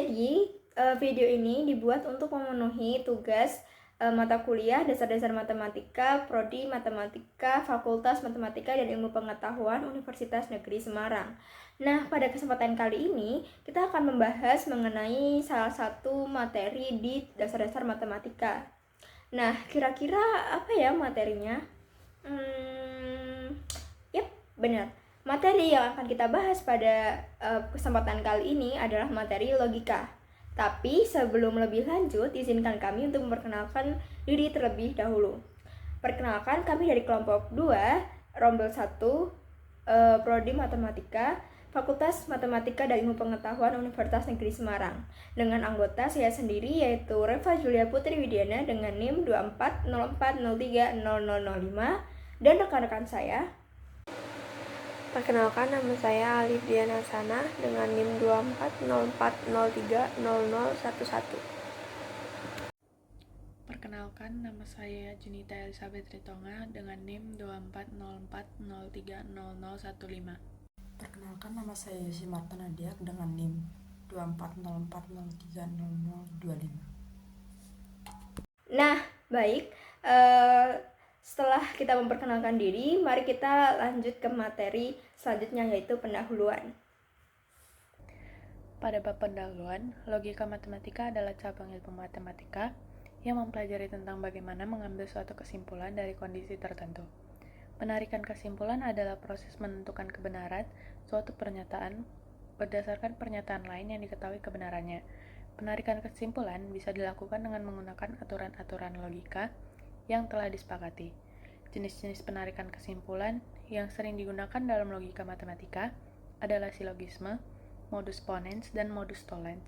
Jadi, video ini dibuat untuk memenuhi tugas mata kuliah Dasar-Dasar Matematika, Prodi Matematika, Fakultas Matematika dan Ilmu Pengetahuan Universitas Negeri Semarang. Nah, pada kesempatan kali ini kita akan membahas mengenai salah satu materi di Dasar-Dasar Matematika. Nah, kira-kira apa ya materinya? Yap, benar. Materi yang akan kita bahas pada kesempatan kali ini adalah materi logika. Tapi sebelum lebih lanjut, izinkan kami untuk memperkenalkan diri terlebih dahulu. Perkenalkan, kami dari kelompok 2, Rombel 1, Prodi Matematika, Fakultas Matematika dan Ilmu Pengetahuan Universitas Negeri Semarang. Dengan anggota saya sendiri yaitu Reva Julia Putri Widiana dengan NIM 2404030005 dan rekan-rekan saya. Perkenalkan, nama saya Alif Diana Sana dengan NIM 2404030011. Perkenalkan, nama saya Junita Elizabeth Ritonga dengan NIM 2404030015. Perkenalkan, nama saya Yosi Marta Nadiak dengan NIM 2404030025. Nah, baik. Setelah kita memperkenalkan diri, mari kita lanjut ke materi selanjutnya, yaitu pendahuluan. Pada bab pendahuluan, logika matematika adalah cabang ilmu matematika yang mempelajari tentang bagaimana mengambil suatu kesimpulan dari kondisi tertentu. Penarikan kesimpulan adalah proses menentukan kebenaran suatu pernyataan berdasarkan pernyataan lain yang diketahui kebenarannya. Penarikan kesimpulan bisa dilakukan dengan menggunakan aturan-aturan logika yang telah disepakati. Jenis-jenis penarikan kesimpulan yang sering digunakan dalam logika matematika adalah silogisme, modus ponens, dan modus tollens.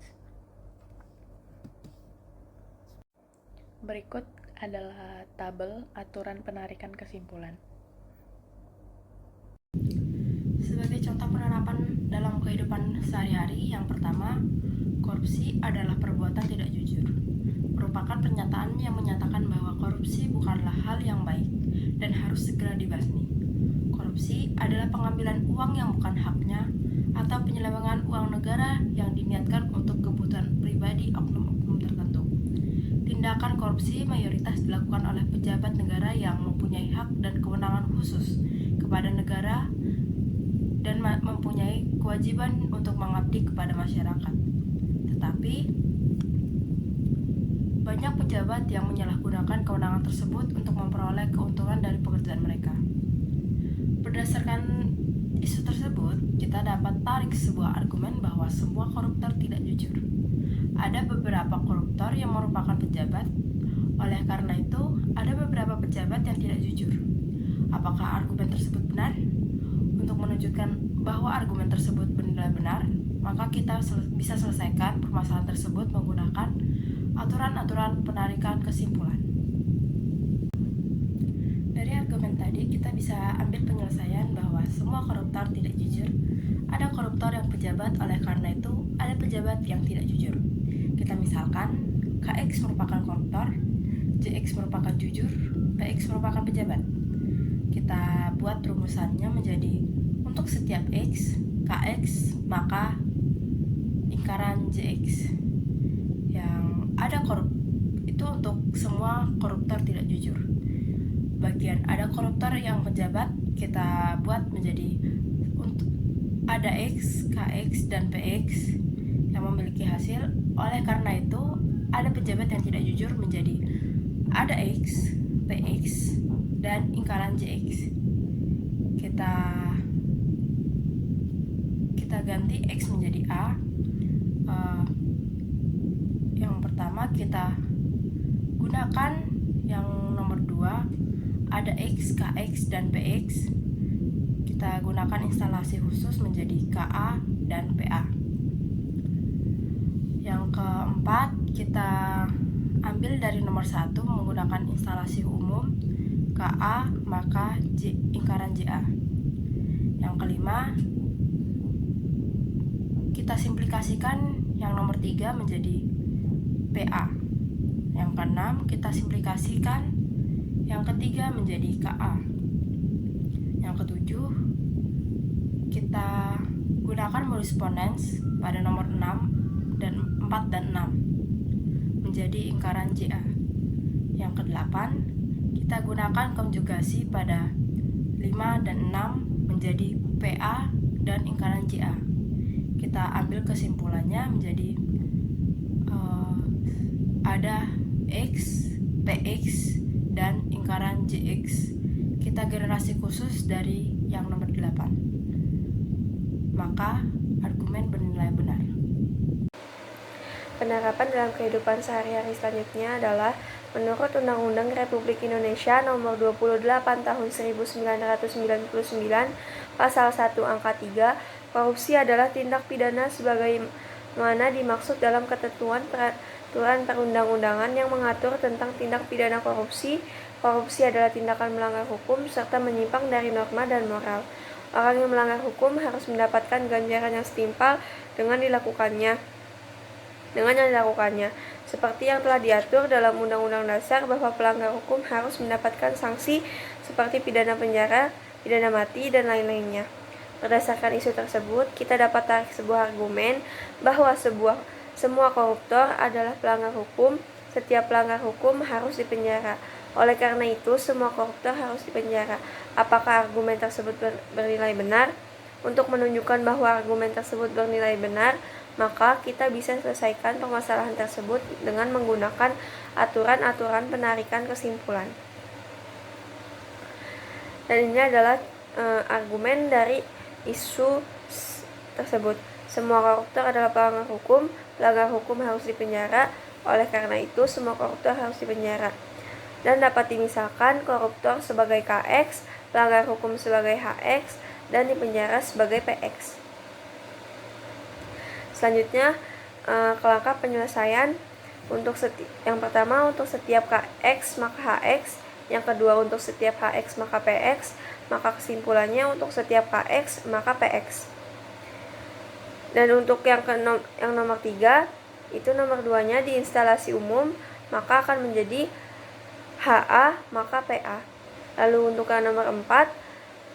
Berikut adalah tabel aturan penarikan kesimpulan. Sebagai contoh penerapan dalam kehidupan sehari-hari, yang pertama, korupsi adalah perbuatan tidak jujur. Merupakan pernyataan yang menyatakan bahwa korupsi bukanlah hal yang baik dan harus segera dibasmi. Korupsi adalah pengambilan uang yang bukan haknya atau penyelewengan uang negara yang diniatkan untuk kebutuhan pribadi oknum-oknum tertentu. Tindakan korupsi mayoritas dilakukan oleh pejabat negara yang mempunyai hak dan kewenangan khusus kepada negara dan mempunyai kewajiban untuk mengabdi kepada masyarakat. Tetapi banyak pejabat yang menyalahgunakan kewenangan tersebut untuk memperoleh keuntungan dari pekerjaan mereka. Berdasarkan isu tersebut, kita dapat tarik sebuah argumen bahwa semua koruptor tidak jujur. Ada beberapa koruptor yang merupakan pejabat, oleh karena itu ada beberapa pejabat yang tidak jujur. Apakah argumen tersebut benar? Untuk menunjukkan bahwa argumen tersebut benar-benar, maka kita bisa selesaikan permasalahan tersebut menggunakan aturan-aturan penarikan kesimpulan. Dari argumen tadi, kita bisa ambil penyelesaian bahwa semua koruptor tidak jujur. Ada koruptor yang pejabat, oleh karena itu ada pejabat yang tidak jujur. Kita misalkan, KX merupakan koruptor, JX merupakan jujur, PX merupakan pejabat. Kita buat rumusannya menjadi untuk setiap X, KX, maka lingkaran JX. Yang ada itu untuk semua koruptor tidak jujur. Bagian ada koruptor yang pejabat, kita buat menjadi untuk ada X, KX, dan PX yang memiliki hasil. Oleh karena itu ada pejabat yang tidak jujur menjadi ada X, PX, dan lingkaran JX. Kita ganti X menjadi A. Yang pertama kita gunakan yang nomor 2, ada X, KX, dan PX. Kita gunakan instalasi khusus menjadi KA dan PA. Yang keempat, kita ambil dari nomor 1 menggunakan instalasi umum KA maka lingkaran JA. Yang kelima, kita simplikasikan yang nomor 3 menjadi PA. Yang keenam, kita simplikasikan yang ketiga menjadi KA. Yang ketujuh, kita gunakan modus ponens pada nomor 6 dan 4 dan 6 menjadi lingkaran JA. Yang ke-8, kita gunakan konjugasi pada 5 dan 6 menjadi PA dan lingkaran JA. Kita ambil kesimpulannya menjadi ada X, PX, dan lingkaran JX. Kita generasi khusus dari yang nomor 8. Maka argumen bernilai benar. Penerapan dalam kehidupan sehari-hari selanjutnya adalah menurut Undang-Undang Republik Indonesia Nomor 28 Tahun 1999 Pasal 1 Angka 3, korupsi adalah tindak pidana sebagaimana dimaksud dalam ketentuan peraturan perundang-undangan yang mengatur tentang tindak pidana korupsi. Korupsi adalah tindakan melanggar hukum serta menyimpang dari norma dan moral. Orang yang melanggar hukum harus mendapatkan ganjaran yang setimpal dengan yang dilakukannya, seperti yang telah diatur dalam Undang-Undang Dasar bahwa pelanggar hukum harus mendapatkan sanksi seperti pidana penjara, pidana mati, dan lain-lainnya. Berdasarkan isu tersebut, kita dapat tarik sebuah argumen bahwa semua koruptor adalah pelanggar hukum. Setiap pelanggar hukum harus dipenjara. Oleh karena itu, semua koruptor harus dipenjara. Apakah argumen tersebut bernilai benar? Untuk menunjukkan bahwa argumen tersebut bernilai benar, maka kita bisa selesaikan permasalahan tersebut dengan menggunakan aturan-aturan penarikan kesimpulan. Dan ini adalah argumen dari isu tersebut. Semua koruptor adalah pelanggar hukum harus dipenjara. Oleh karena itu, semua koruptor harus dipenjara. Dan dapat dimisalkan koruptor sebagai KX, pelanggar hukum sebagai HX, dan dipenjara sebagai PX. Selanjutnya, langkah penyelesaian yang pertama untuk setiap KX maka HX, yang kedua untuk setiap HX maka PX, maka kesimpulannya untuk setiap KX maka PX. Dan untuk yang nomor 3, itu nomor 2-nya di instalasi umum, maka akan menjadi HA maka PA. Lalu untuk yang nomor 4,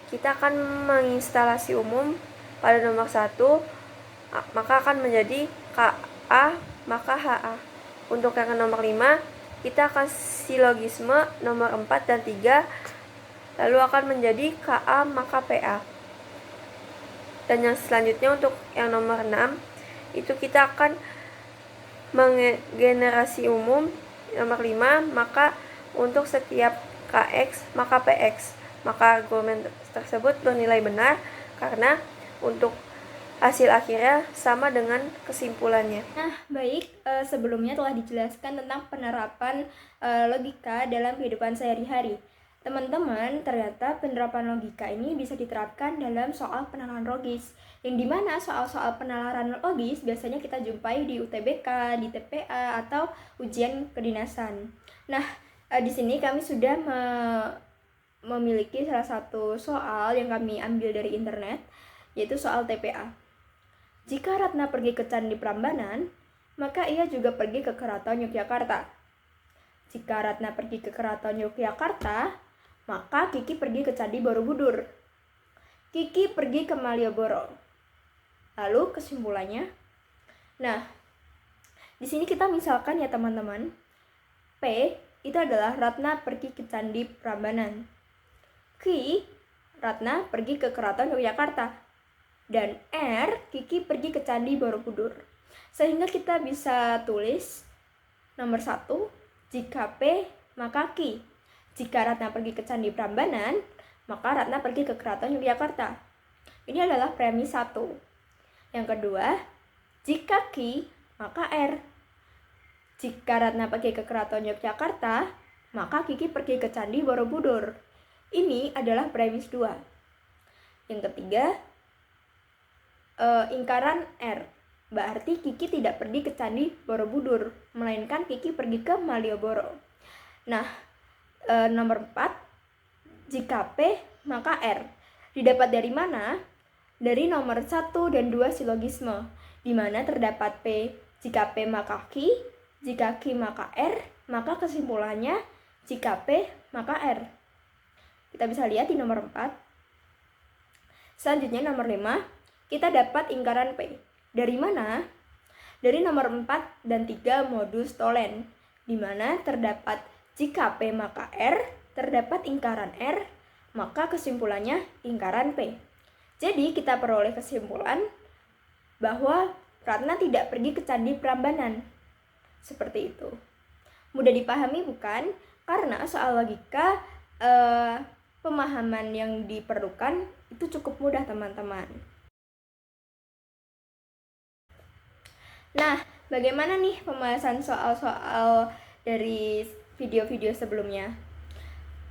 kita akan menginstalasi umum pada nomor 1, maka akan menjadi KA maka HA. Untuk yang nomor 5, kita akan silogisme nomor 4 dan 3, lalu akan menjadi KA maka PA. Dan yang selanjutnya untuk yang nomor 6, itu kita akan menggenerasi umum nomor 5, maka untuk setiap KX maka PX. Maka argumen tersebut bernilai benar karena untuk hasil akhirnya sama dengan kesimpulannya. Nah, baik, sebelumnya telah dijelaskan tentang penerapan logika dalam kehidupan sehari-hari. Teman-teman, ternyata penerapan logika ini bisa diterapkan dalam soal penalaran logis, yang dimana soal-soal penalaran logis biasanya kita jumpai di UTBK, di TPA, atau ujian kedinasan. Nah, di sini kami sudah memiliki salah satu soal yang kami ambil dari internet, yaitu soal TPA. Jika Ratna pergi ke Candi Prambanan, maka ia juga pergi ke Keraton Yogyakarta. Jika Ratna pergi ke Keraton Yogyakarta, maka Kiki pergi ke Candi Borobudur. Kiki pergi ke Malioboro. Lalu kesimpulannya, nah, di sini kita misalkan ya teman-teman, P itu adalah Ratna pergi ke Candi Prambanan. Q, Ratna pergi ke Keraton Yogyakarta. Dan R, Kiki pergi ke Candi Borobudur. Sehingga kita bisa tulis nomor 1, jika P maka Q. Jika Ratna pergi ke Candi Prambanan, maka Ratna pergi ke Keraton Yogyakarta. Ini adalah premis 1. Yang kedua, jika Q maka R. Jika Ratna pergi ke Keraton Yogyakarta, maka Kiki pergi ke Candi Borobudur. Ini adalah premis 2. Yang ketiga, ingkaran R. Berarti Kiki tidak pergi ke Candi Borobudur, melainkan Kiki pergi ke Malioboro. Nah, nomor 4, jika P maka R. Didapat dari mana? Dari nomor 1 dan 2 silogisme, di mana terdapat P. Jika P maka Q, jika Q maka R, maka kesimpulannya jika P maka R. Kita bisa lihat di nomor 4. Selanjutnya nomor 5, kita dapat ingkaran P. Dari mana? dari nomor 4 dan 3 modus Tholen, di mana terdapat jika P maka R, terdapat ingkaran R, maka kesimpulannya ingkaran P. Jadi kita peroleh kesimpulan bahwa Ratna tidak pergi ke Candi Prambanan. Seperti itu. Mudah dipahami bukan? Karena soal logika pemahaman yang diperlukan itu cukup mudah teman-teman. Nah, bagaimana nih pembahasan soal-soal dari video-video sebelumnya?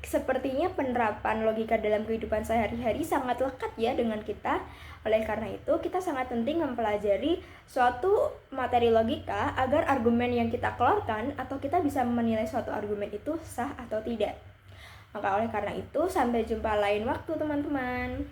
Sepertinya penerapan logika dalam kehidupan sehari-hari sangat lekat ya dengan kita. Oleh karena itu, kita sangat penting mempelajari suatu materi logika agar argumen yang kita keluarkan atau kita bisa menilai suatu argumen itu sah atau tidak. Maka oleh karena itu, sampai jumpa lain waktu teman-teman.